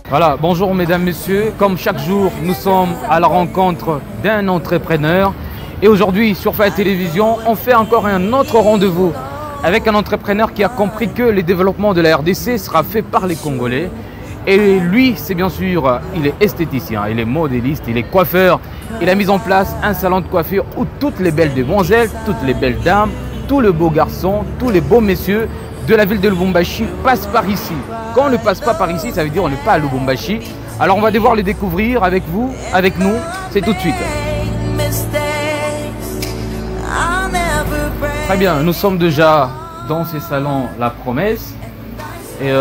Voilà, bonjour mesdames, messieurs. Comme chaque jour, nous sommes à la rencontre d'un entrepreneur. Et aujourd'hui, sur Faya Télévision, on fait encore un autre rendez-vous avec un entrepreneur qui a compris que le développement de la RDC sera fait par les Congolais. Et lui, c'est bien sûr, il est esthéticien, il est modéliste, il est coiffeur. Il a mis en place un salon de coiffure où toutes les belles demoiselles, toutes les belles dames, tous les beaux garçons, tous les beaux messieurs de la ville de Lubumbashi passent par ici. Quand on ne passe pas par ici, ça veut dire qu'on n'est pas à Lubumbashi. Alors on va devoir le découvrir avec vous, avec nous. C'est tout de suite. Très bien, nous sommes déjà dans ces salons La Promesse. Et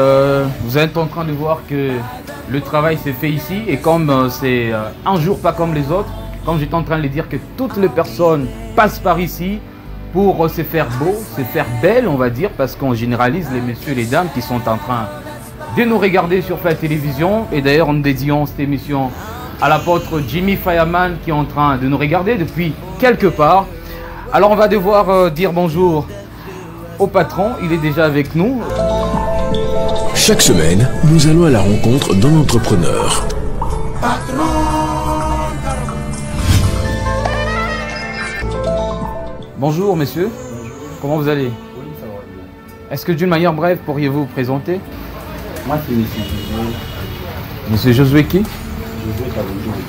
vous êtes en train de voir que le travail s'est fait ici. Et comme c'est un jour pas comme les autres, comme j'étais en train de le dire que toutes les personnes passent par ici pour se faire beau, se faire belle, on va dire, parce qu'on généralise les messieurs et les dames qui sont en train de nous regarder sur Faya Télévision. Et d'ailleurs, nous dédions cette émission à l'apôtre Jimmy Fireman qui est en train de nous regarder depuis quelque part. Alors, on va devoir dire bonjour au patron. Il est déjà avec nous. Chaque semaine, nous allons à la rencontre d'un entrepreneur. Bonjour messieurs, comment vous allez? Oui, ça va bien. Est-ce que d'une manière brève, pourriez-vous vous présenter? Moi, c'est M. Josué. Monsieur Josué qui? Josué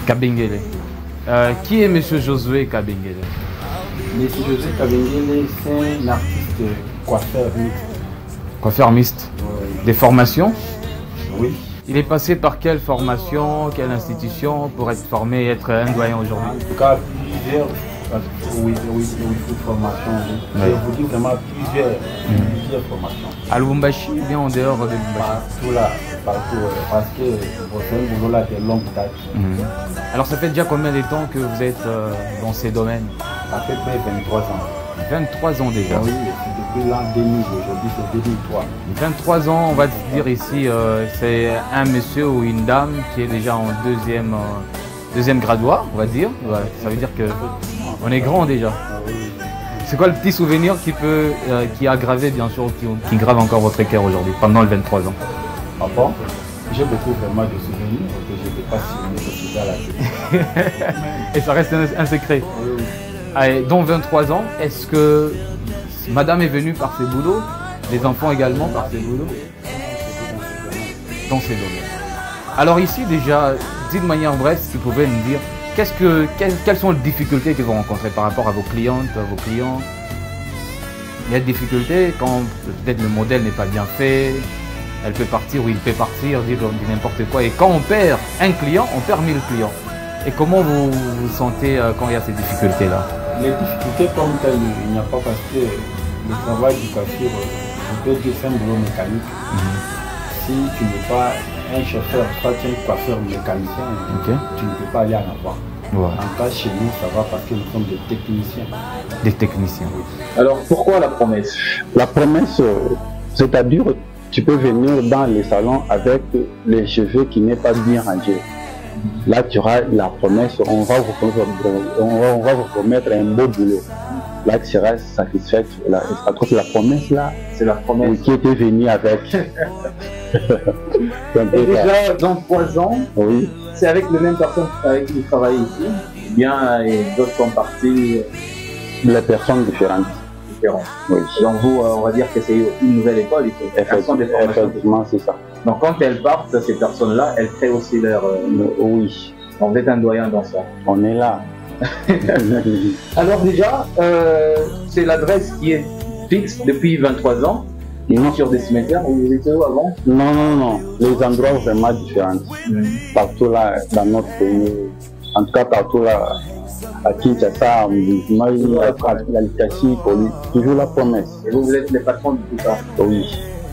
Kabengele. Kabengele. Qui est Monsieur Josué Kabengele? M. Josué Kabengele, c'est un artiste coiffeur mixte. Coiffeur mixte. Oui. Des formations? Oui. Il est passé par quelle formation, quelle institution pour être formé et être un doyen aujourd'hui? En tout cas, plusieurs. Oui, formation. Oui. Je vous dis vraiment plusieurs formations. À Lubumbashi ou bien en dehors de Lubumbashi? Partout là, partout. Parce que c'est un boulot là de longue date. Alors ça fait déjà combien de temps que vous êtes dans ces domaines? Ça fait près de 23 ans. 23 ans déjà. Oui, c'est depuis l'an 2000, aujourd'hui c'est 2003. 23 ans, on va dire ici, c'est un monsieur ou une dame qui est déjà en deuxième graduat, on va dire. Ouais, ça veut dire que on est grand déjà. C'est quoi le petit souvenir qui a gravé, bien sûr, qui grave encore votre cœur aujourd'hui, pendant les 23 ans? Ah bon? J'ai beaucoup vraiment de souvenirs que je n'ai pas signé à la télé. Et ça reste un secret. Oui. Allez, dans 23 ans, est-ce que madame est venue par ses boulots, les enfants également par ses boulots? Dans ces domaines. Alors ici déjà, d'une manière brève, si vous pouvez nous dire, quelles sont les difficultés que vous rencontrez par rapport à vos clientes, à vos clients? Il y a des difficultés quand peut-être le modèle n'est pas bien fait, elle peut partir ou il peut partir, dire n'importe quoi. Et quand on perd un client, on perd 1000 clients. Et comment vous vous sentez quand il y a ces difficultés-là? Les difficultés comme tel, il n'y a pas parce que le travail du coiffure, je peux dire c'est un boulot mécanique. Si tu n'es pas un chauffeur, soit tu es un coiffeur mécanicien, tu ne peux pas aller en avant. Ouais. En cas chez nous, ça va parce que nous sommes des techniciens. Des techniciens. Oui. Alors pourquoi la promesse? La promesse, c'est-à-dire tu peux venir dans les salons avec les cheveux qui n'est pas bien rangés. Là, tu auras la promesse, on va vous promettre un beau boulot. Là, tu seras satisfait. À cause de la promesse, là, C'est la promesse. oui, qui était venu avec. Et déjà, dans 3 ans, Oui. c'est avec les mêmes personnes avec qui vous travaillez ici, ou bien d'autres sont partis Les personnes différentes. différents. Oui. Donc vous, on va dire que c'est une nouvelle école ici. Elles sont des formations. Effectivement, c'est ça. Donc quand elles partent, ces personnes-là, elles créent aussi leur... Oui, Donc vous êtes un doyen dans ça. on est là. Alors déjà, c'est l'adresse qui est fixe depuis 23 ans. Non. Sur des cimetières, vous étiez où avant? Non, non, non. Les endroits vraiment différents. Partout là, dans notre pays. En tout cas, partout là, à Kinshasa, à l'Itachi, toujours la promesse. Et vous êtes les patrons de tout ça. Oui.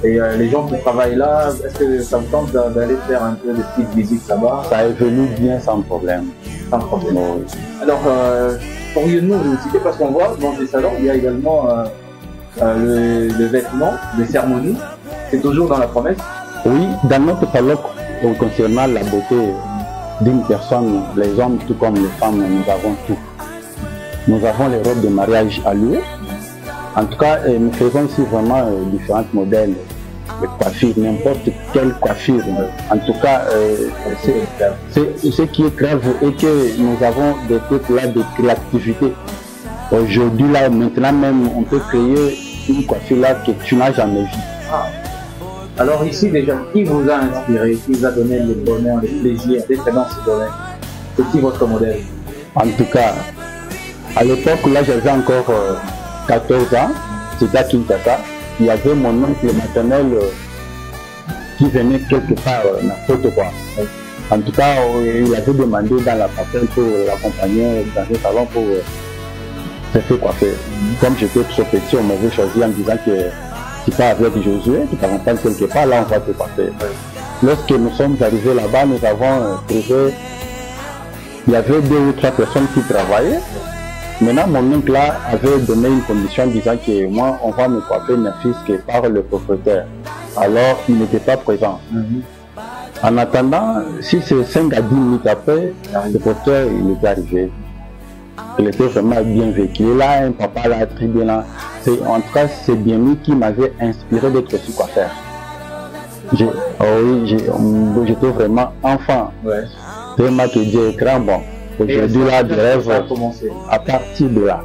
Et les gens qui travaillent là, est-ce que ça me tente d'aller faire un peu de petites visites là-bas? Ça évolue bien sans problème. Sans problème. Oui. Alors, pourriez-nous nous citer, parce qu'on voit dans ces salons, il y a également le vêtement, les cérémonies. C'est toujours dans la promesse? Oui, dans notre colloque concernant la beauté d'une personne, les hommes tout comme les femmes, nous avons tout. Nous avons les robes de mariage à louer. En tout cas, nous faisons ici vraiment différents modèles les coiffures, n'importe quelle coiffure. En tout cas, ce qui est grave est que nous avons des trucs là de créativité. Aujourd'hui, là, maintenant même, on peut créer une coiffure là que tu n'as jamais vue. Ah. Alors ici déjà, qui vous a inspiré, qui vous a donné le bonheur, le plaisir d'être dans ce domaine? C'est qui votre modèle? En tout cas, à l'époque, là, j'avais encore 14 ans, c'était à Kinshasa. Il y avait mon oncle maternel qui venait quelque part, n'importe quoi. En tout cas, il avait demandé dans la parcelle pour l'accompagner dans un salon pour se faire coiffer. Comme j'étais trop petit, on m'avait choisi en disant que tu pars avec Josué, tu t'accompagnes quelque part, là on va te coiffer. Lorsque nous sommes arrivés là-bas, nous avons trouvé, il y avait 2 ou 3 personnes qui travaillaient. Maintenant, mon oncle là avait donné une condition disant que moi, on va me coiffer mon fils que par le propriétaire. Alors, il n'était pas présent. En attendant, si c'est 5 à 10 minutes après, le propriétaire, il était arrivé. Il était vraiment bien vécu. Là, un papa là, très bien là. En tout cas, c'est bien lui qui m'avait inspiré d'être aussi coiffeur. J'étais vraiment enfant. Vraiment que Dieu est grand, bon. Aujourd'hui, là, je rêve à partir de là.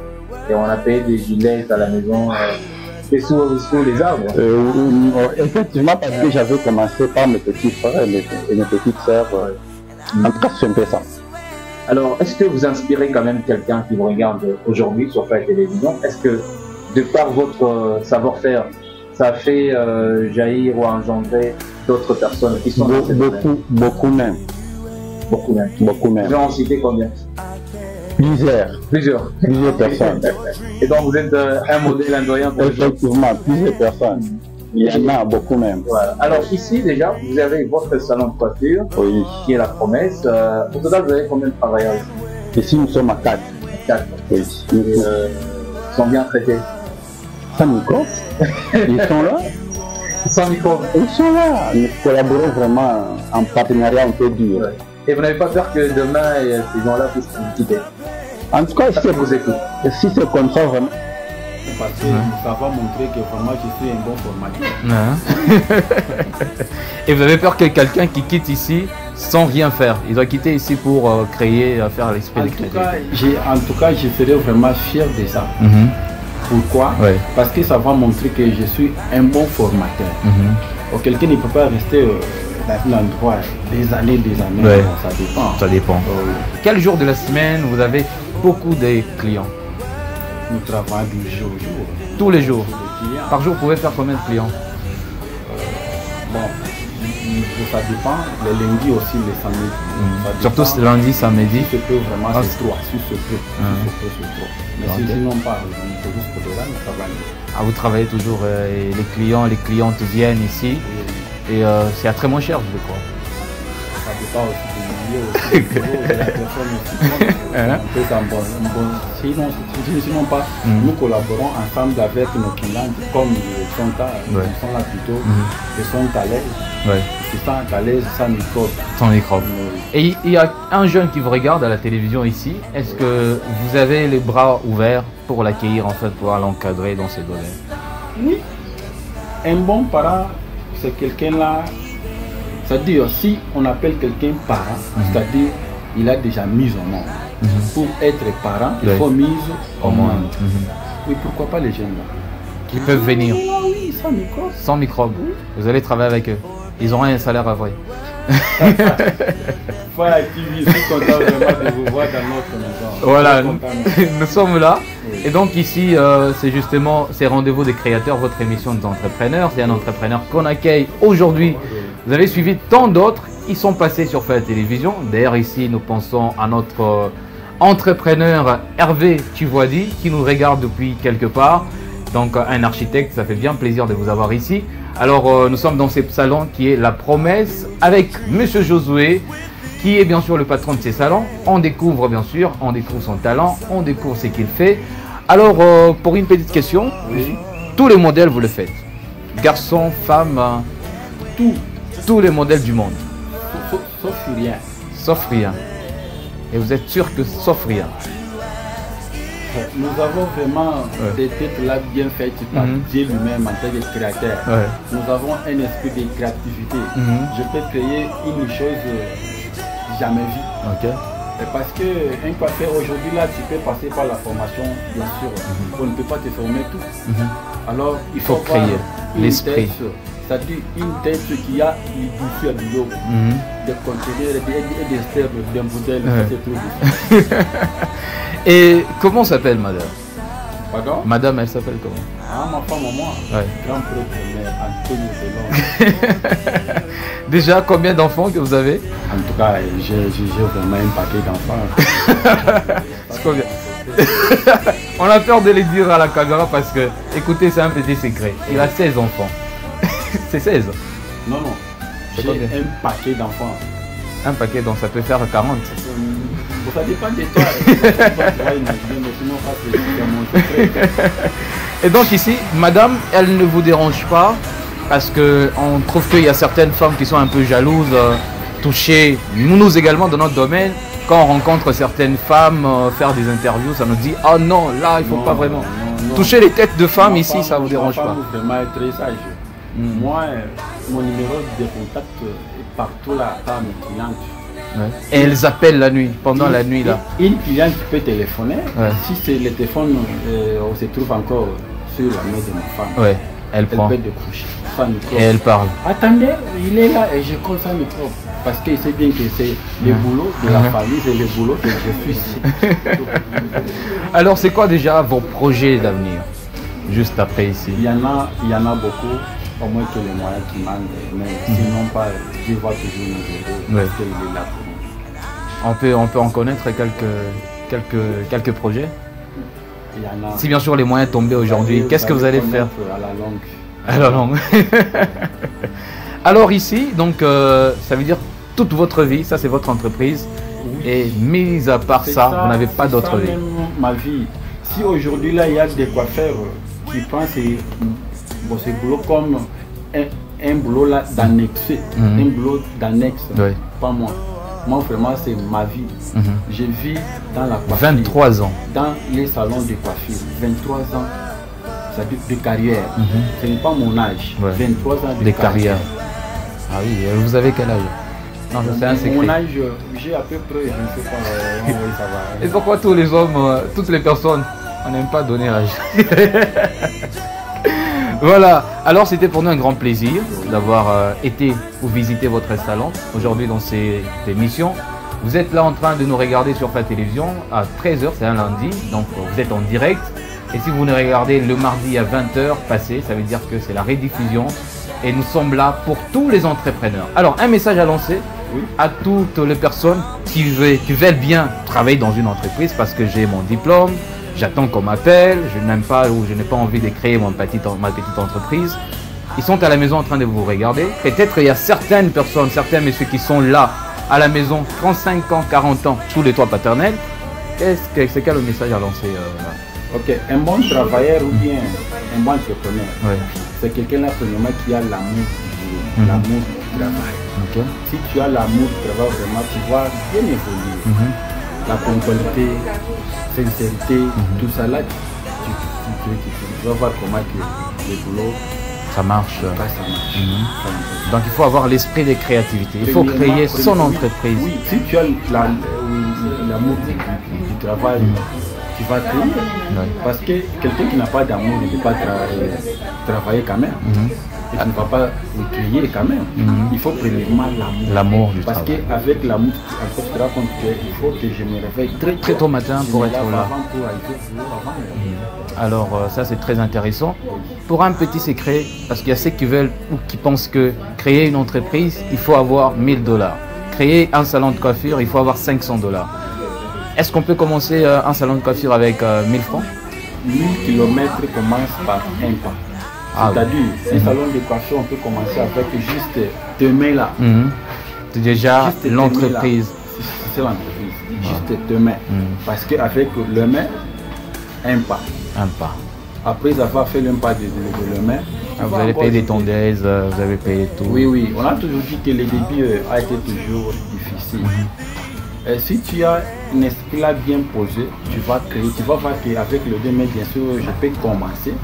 Et on a payé des gilets à la maison, et sous les arbres. Effectivement, parce que j'avais commencé par mes petits frères et mes petites sœurs. En tout cas, c'est un peu ça. Alors, est-ce que vous inspirez quand même quelqu'un qui vous regarde aujourd'hui sur la télévision? Est-ce que, de par votre savoir-faire, ça a fait jaillir ou engendrer d'autres personnes qui sont dans cette beaucoup même. Beaucoup même. Beaucoup même. Vous en citez combien? Plusieurs personnes. Et donc vous êtes un modèle indoyant. Effectivement, plusieurs personnes. Il y en a beaucoup même. Voilà. Alors ici déjà, vous avez votre salon de coiffure, qui est la promesse. Au total, vous avez combien de travailleurs ici? Ici, nous sommes à 4. 4. Oui. Ils sont bien traités. Sans micro. Ils sont là. Sans micro. Ils sont là. Nous collaborons vraiment en partenariat un peu dur. Ouais. Et vous n'avez pas peur que demain, ces gens-là puissent vous quitter? En tout cas, si c'est comme ça, vraiment. Parce que ça va montrer que vraiment je suis un bon formateur. Et vous avez peur que quelqu'un qui quitte ici sans rien faire, il doit quitter ici pour créer, faire l'esprit de créativité. En tout cas, je serais vraiment fier de ça. Pourquoi? Parce que ça va montrer que je suis un bon formateur. Quelqu'un ne peut pas rester dans un endroit des années. Ça dépend. Ça dépend. Quel jour de la semaine vous avez beaucoup de clients? Nous travaillons du jour au jour. Tous les jours. Par jour, vous pouvez faire combien de clients? Bon, ça dépend. Les lundis aussi, les samedis. Surtout lundi, samedi. Si je peux vraiment, c'est 3. Si je peux, mais sinon pas. C'est juste pour là, nous travaillons. Vous travaillez toujours, les clientes viennent ici. Et c'est à très moins cher, je crois. Ça dépend aussi du milieu, aussi de la personne aussi. Sinon pas, nous collaborons ensemble avec nos clients, comme ils sont là plutôt, ils sont à l'aise. Ils sont à l'aise sans microbe. Sans microbe. Et il y a un jeune qui vous regarde à la télévision ici. Est-ce que vous avez les bras ouverts pour l'accueillir, en fait, pour l'encadrer dans ces domaines? Oui. Un bon parent, c'est quelqu'un là, c'est-à-dire si on appelle quelqu'un parent, c'est-à-dire il a déjà mis au monde. Pour être parent, il faut mise au monde. Oui, pourquoi pas les jeunes là qui peuvent venir? Oui, sans microbe. Sans microbe. Vous allez travailler avec eux. Ils auront un salaire à vrai. Voilà, je suis content vraiment de vous voir dans notre maison. Voilà, nous sommes là. Et donc ici, c'est justement ces rendez-vous des créateurs, votre émission d'entrepreneurs. C'est un entrepreneur qu'on accueille aujourd'hui. Vous avez suivi tant d'autres. Ils sont passés sur la télévision. D'ailleurs, ici, nous pensons à notre entrepreneur Hervé Tuvoidi qui nous regarde depuis quelque part. Donc, un architecte, ça fait bien plaisir de vous avoir ici. Alors, nous sommes dans ce salon qui est La Promesse avec Monsieur Josué, qui est bien sûr le patron de ces salons. On découvre bien sûr, on découvre son talent, on découvre ce qu'il fait. Alors, pour une petite question, tous les modèles vous le faites? Garçons, femmes, tous les modèles du monde? Sauf rien. Sauf rien. Et vous êtes sûr que sauf rien? Nous avons vraiment des têtes là bien faites par Dieu lui-même en tant que créateur. Nous avons un esprit de créativité. Je peux créer une chose jamais vue. Parce qu'un coiffeur aujourd'hui là, tu peux passer par la formation, bien sûr. On ne peut pas te former tout. Alors il faut créer l'esprit. C'est-à-dire une tête qui a du feu de l'eau, des conteneurs et des stèles d'un modèle. Et comment s'appelle madame? Pardon? Madame, elle s'appelle comment? Ah, ma femme, moi. Grand prêtre, mais Antonio Delon. Déjà, combien d'enfants que vous avez? En tout cas, j'ai vraiment un paquet d'enfants. C'est combien? On a peur de les dire à la caméra parce que, écoutez, c'est un petit secret. Il a 16 enfants. C'est 16? Non, non. J'ai un paquet d'enfants. Un paquet, donc ça peut faire 40. Ça dépend de toi. Et donc ici, madame, elle ne vous dérange pas parce qu'on trouve qu'il y a certaines femmes qui sont un peu jalouses, touchées, nous également dans notre domaine. Quand on rencontre certaines femmes, faire des interviews, ça nous dit « Ah non, là, il ne faut pas vraiment toucher les têtes de femmes ici, ça ne vous dérange pas. » Vraiment très sage. Moi, mon numéro de contact est partout là, par mes clientes. Et elles appellent la nuit, pendant la nuit là. Une cliente peut téléphoner, si c'est le téléphone on se trouve encore sur la main de ma femme. Elle prend. Elle peut décrocher. Et elle parle. Attendez, il est là et je colle ça micro. Parce qu'il sait bien que c'est le boulot de la famille, c'est le boulot que je suis ici. Alors c'est quoi déjà vos projets d'avenir? Juste après ici. Il y en a beaucoup. Au moins que les moyens qui manquent, mais sinon pas, je vois toujours nous aider parce qu'il est là pour nous. On peut en connaître quelques projets? Il y en a. Si bien sûr les moyens tombaient aujourd'hui, qu'est-ce que vous allez faire? À la longue. À la longue. Alors ici, donc ça veut dire toute votre vie, ça c'est votre entreprise. Et mis à part ça, vous n'avez pas d'autre vie. Ma vie. Si aujourd'hui là il y a des coiffeurs qui pensent ce boulot comme un boulot là d'annexé, un boulot d'annexe, pas moi. Moi vraiment c'est ma vie. Je vis dans la coiffure. 23 ans. Dans les salons de coiffure. 23 ans de carrière. Ce n'est pas mon âge. 23 ans de carrière. Ah oui, vous avez quel âge? Non, c'est un secret. Mon âge, j'ai à peu près, je ne sais pas oui, ça va. Et pourquoi tous les hommes, toutes les personnes, on n'aime pas donner l'âge? Voilà, alors c'était pour nous un grand plaisir d'avoir été ou visiter votre salon aujourd'hui dans cette émission. Vous êtes là en train de nous regarder sur la télévision à 13h, c'est un lundi, donc vous êtes en direct. Et si vous nous regardez le mardi à 20h passé, ça veut dire que c'est la rediffusion. Et nous sommes là pour tous les entrepreneurs. Alors, un message à lancer à toutes les personnes qui veulent bien travailler dans une entreprise parce que j'ai mon diplôme. J'attends qu'on m'appelle, je n'aime pas ou je n'ai pas envie de créer ma petite entreprise. Ils sont à la maison en train de vous regarder. Peut-être il y a certaines personnes, certains messieurs qui sont là à la maison, 35 ans, 40 ans, sous les toits paternels. C'est quel le message à lancer Ok, un bon travailleur ou bien un bon entrepreneur, c'est quelqu'un là premièrement qui a l'amour du l'amour du travail. Si tu as l'amour du travail, vraiment tu vas bien évoluer. La ponctualité, sincérité, tout ça là, tu vas voir comment le boulot ça marche. Donc il faut avoir l'esprit de créativité, il faut créer son entreprise. Oui, si tu as l'amour du travail, tu vas créer. Parce que quelqu'un qui n'a pas d'amour ne peut pas travailler quand même. Et tu ne vas pas créer quand même. Il faut premièrement l'amour du travail. Parce qu'avec l'amour, tu te rends compte qu'il faut que je me réveille très tôt matin pour être là. Alors ça c'est très intéressant. Pour un petit secret, parce qu'il y a ceux qui veulent ou qui pensent que créer une entreprise, il faut avoir 1000 $. Créer un salon de coiffure, il faut avoir 500 $. Est-ce qu'on peut commencer un salon de coiffure avec 1000 francs? 1000 km commence par un pas. C'est-à-dire, un salon de coiffure, on peut commencer avec juste tes mains là. C'est déjà l'entreprise. C'est l'entreprise. Juste tes mains. Parce qu'avec le main, un pas. Un pas. Après avoir fait le pas de le main, vous allez payer des tondeuses, vous avez payé tout. Oui, oui. On a toujours dit que le début a été toujours difficile. Et si tu as un esprit là bien posé, tu vas créer, tu vas voir qu'avec le 2 mai, bien sûr, je peux commencer.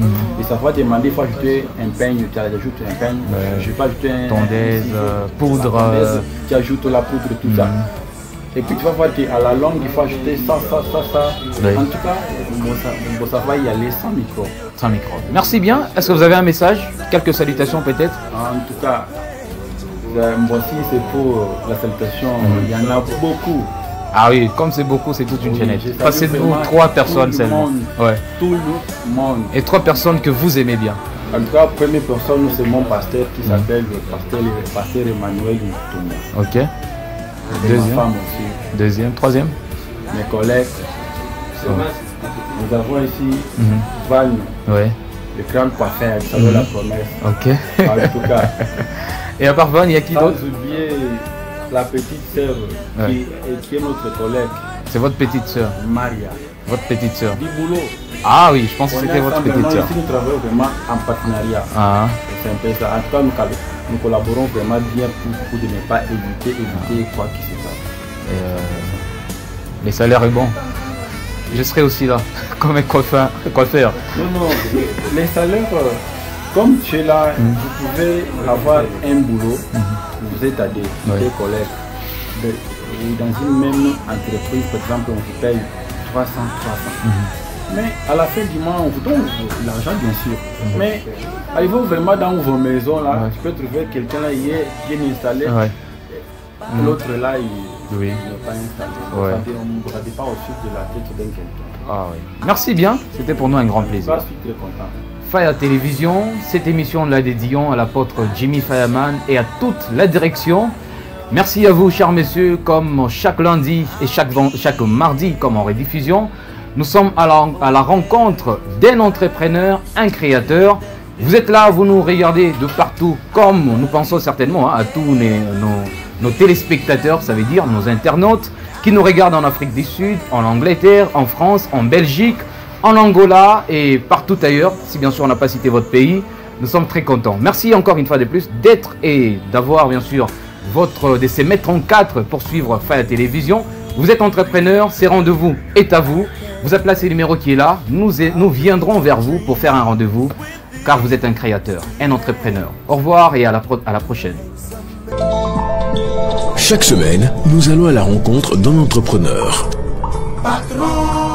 Et ça va demander, il faut ajouter un peigne, tu ajoutes un peigne, je vais ajouter un tondeuse, poudre. Tu ajoutes la poudre, tout ça. Et puis tu vas voir qu'à la longue, il faut ajouter ça. Oui. En tout cas, ça va y aller sans micro. Sans micro. Merci bien. Est-ce que vous avez un message? Quelques salutations peut-être? En tout cas, moi aussi c'est pour la salutation, il y en a beaucoup. Ah oui, comme c'est beaucoup, c'est toute une chaîne. Passez-nous 3 personnes seulement. Ouais. Tout le monde. Et 3 personnes que vous aimez bien. En tout cas, première personne, c'est mon pasteur qui s'appelle le pasteur Emmanuel Toumé. Ok. Deuxième. Ma femme aussi. Deuxième. Troisième. Mes collègues. Nous avons ici Van, ouais. le grand coiffeur, ça veut la promesse. Ok. En tout cas. Et à part Van, il y a qui d'autre? Sans oublier la petite sœur qui est notre collègue. C'est votre petite sœur? Maria. Votre petite sœur? Du boulot. Ah oui, je pense que c'était votre petite sœur. Nous travaillons vraiment en partenariat. Ah. C'est un peu ça. En tout cas, nous collaborons vraiment bien pour ne pas éviter quoi que ce soit. Les salaires est bon. Je serai aussi là, comme un coiffeur. Non, les salaires, comme tu es là, vous pouvez avoir un boulot, vous êtes à des collègues. Dans une même entreprise, par exemple, on vous paye 300. Mais à la fin du mois, on vous donne l'argent, bien sûr. Mais arrivez vraiment dans vos maisons, là, tu peux trouver quelqu'un là, il est bien installé. L'autre là, il n'est pas installé. On ne regarde pas au-dessus de la tête d'un quelqu'un. Ah, oui. Merci bien, c'était pour nous un grand plaisir. Je suis très content. Faya Télévision, cette émission nous la dédions à l'apôtre Jimmy Fireman et à toute la direction. Merci à vous, chers messieurs, comme chaque lundi et chaque mardi, comme en rediffusion. Nous sommes à la rencontre d'un entrepreneur, un créateur. Vous êtes là, vous nous regardez de partout, comme nous pensons certainement à tous nos téléspectateurs, ça veut dire nos internautes, qui nous regardent en Afrique du Sud, en Angleterre, en France, en Belgique, en Angola et partout ailleurs. Si bien sûr on n'a pas cité votre pays, nous sommes très contents. Merci encore une fois de plus d'être et d'avoir bien sûr de se mettre en 4 pour suivre Faya Télévision. Vous êtes entrepreneur, ces rendez-vous est à vous. Vous appelez ce numéro qui est là, nous viendrons vers vous pour faire un rendez-vous, car vous êtes un créateur, un entrepreneur. Au revoir et à la prochaine. Chaque semaine, nous allons à la rencontre d'un entrepreneur. Patron.